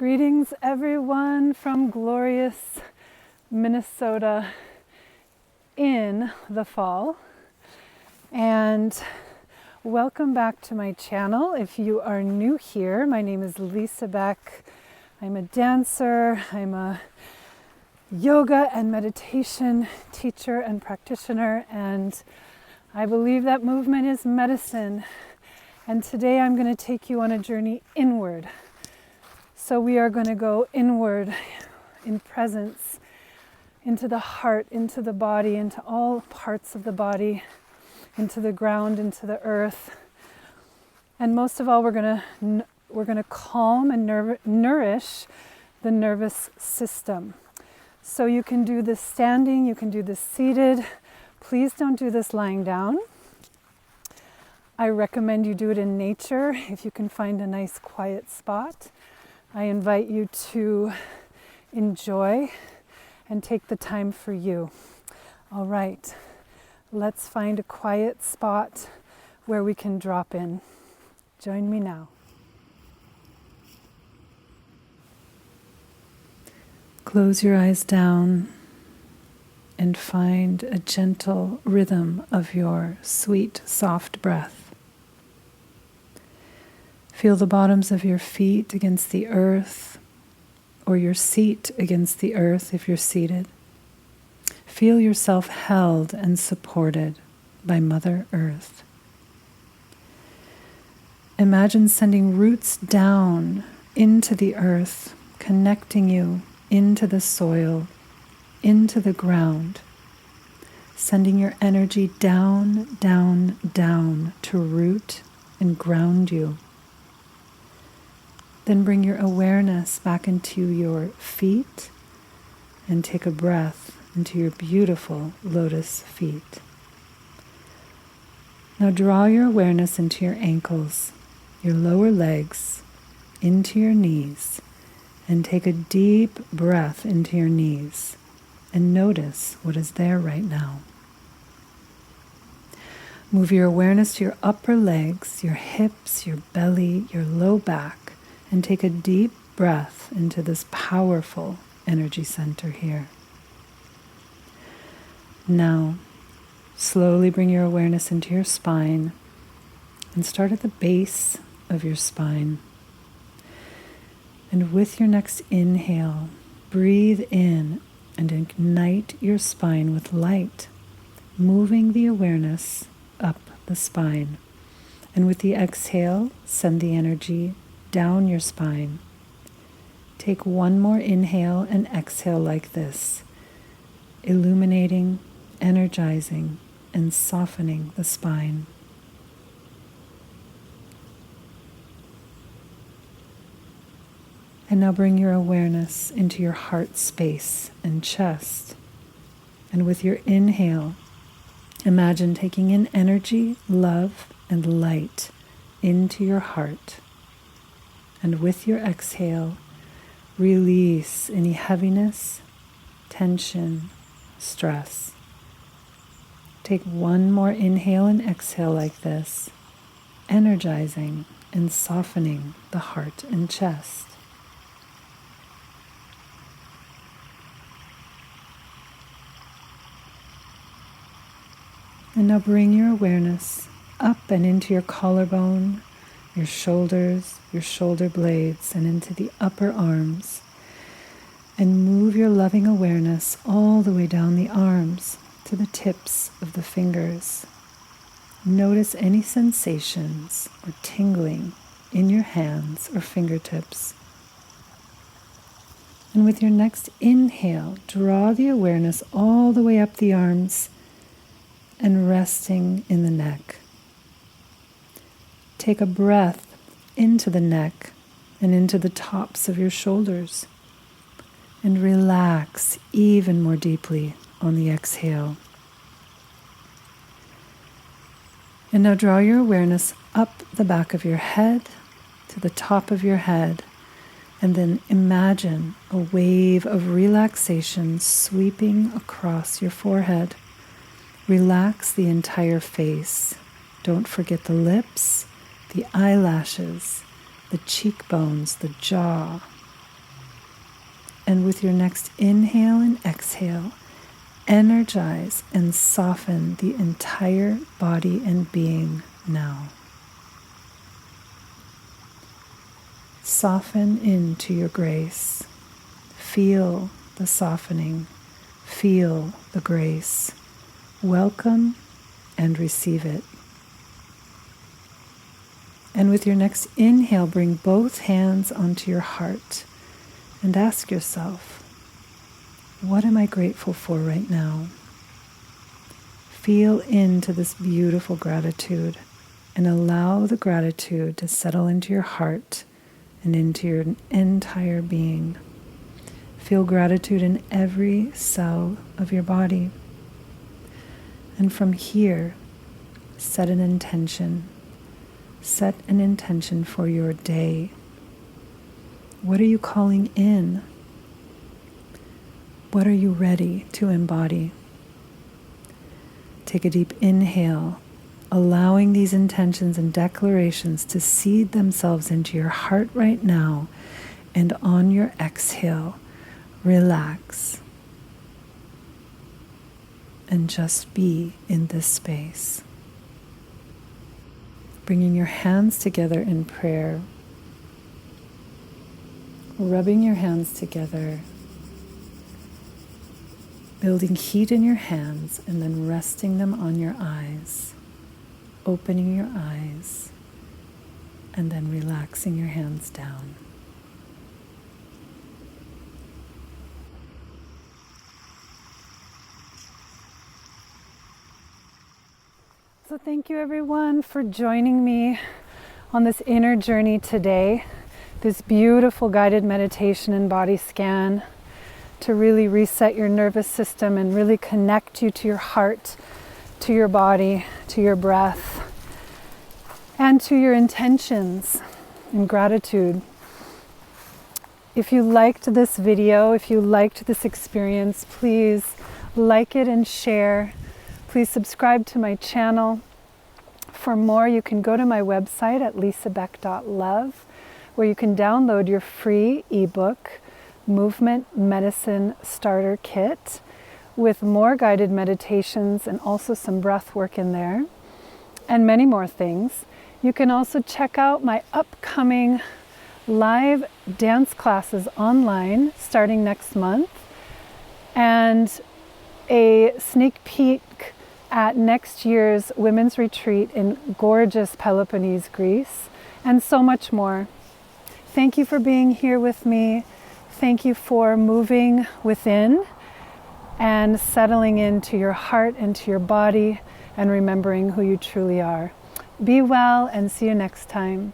Greetings everyone from glorious Minnesota in the fall, and welcome back to my channel. If you are new here, my name is Lisa Beck. I'm a dancer, I'm a yoga and meditation teacher and practitioner, and I believe that movement is medicine. And today I'm going to take you on a journey inward. So we are going to go inward in presence, into the heart, into the body, into all parts of the body, into the ground, into the earth. And most of all, we're going to calm and nourish the nervous system. So you can do this standing, you can do this seated. Please don't do this lying down. I recommend you do it in nature if you can find a nice quiet spot. I invite you to enjoy and take the time for you. All right, let's find a quiet spot where we can drop in. Join me now. Close your eyes down and find a gentle rhythm of your sweet, soft breath. Feel the bottoms of your feet against the earth, or your seat against the earth if you're seated. Feel yourself held and supported by Mother Earth. Imagine sending roots down into the earth, connecting you into the soil, into the ground, sending your energy down, down, down to root and ground you. Then bring your awareness back into your feet and take a breath into your beautiful lotus feet. Now draw your awareness into your ankles, your lower legs, into your knees, and take a deep breath into your knees and notice what is there right now. Move your awareness to your upper legs, your hips, your belly, your low back, and take a deep breath into this powerful energy center here. Now, slowly bring your awareness into your spine and start at the base of your spine. And with your next inhale, breathe in and ignite your spine with light, moving the awareness up the spine. And with the exhale, send the energy down your spine. Take one more inhale and exhale like this, illuminating, energizing, and softening the spine. And now bring your awareness into your heart space and chest. And with your inhale, imagine taking in energy, love, and light into your heart. And with your exhale, release any heaviness, tension, stress. Take one more inhale and exhale like this, energizing and softening the heart and chest. And now bring your awareness up and into your collarbone, your shoulders, your shoulder blades, and into the upper arms. And move your loving awareness all the way down the arms to the tips of the fingers. Notice any sensations or tingling in your hands or fingertips. And with your next inhale, draw the awareness all the way up the arms and resting in the neck. Take a breath into the neck and into the tops of your shoulders, and relax even more deeply on the exhale. And now draw your awareness up the back of your head to the top of your head, and then imagine a wave of relaxation sweeping across your forehead. Relax the entire face. Don't forget the lips, the eyelashes, the cheekbones, the jaw. And with your next inhale and exhale, energize and soften the entire body and being now. Soften into your grace. Feel the softening. Feel the grace. Welcome and receive it. And with your next inhale, bring both hands onto your heart and ask yourself, what am I grateful for right now? Feel into this beautiful gratitude and allow the gratitude to settle into your heart and into your entire being. Feel gratitude in every cell of your body. And from here, set an intention. Set an intention for your day. What are you calling in? What are you ready to embody? Take a deep inhale, allowing these intentions and declarations to seed themselves into your heart right now, and on your exhale, relax and just be in this space. Bringing your hands together in prayer, rubbing your hands together, building heat in your hands, and then resting them on your eyes, opening your eyes, and then relaxing your hands down. So thank you everyone for joining me on this inner journey today, this beautiful guided meditation and body scan to really reset your nervous system and really connect you to your heart, to your body, to your breath, and to your intentions and gratitude. If you liked this video, if you liked this experience, please like it and share. Please subscribe to my channel. For more, you can go to my website at lisabeck.love, where you can download your free ebook, Movement Medicine Starter Kit, with more guided meditations and also some breath work in there, and many more things. You can also check out my upcoming live dance classes online starting next month, and a sneak peek at next year's women's retreat in gorgeous Peloponnese, Greece, and so much more. Thank you for being here with me. Thank you for moving within and settling into your heart and to your body and remembering who you truly are. Be well and see you next time.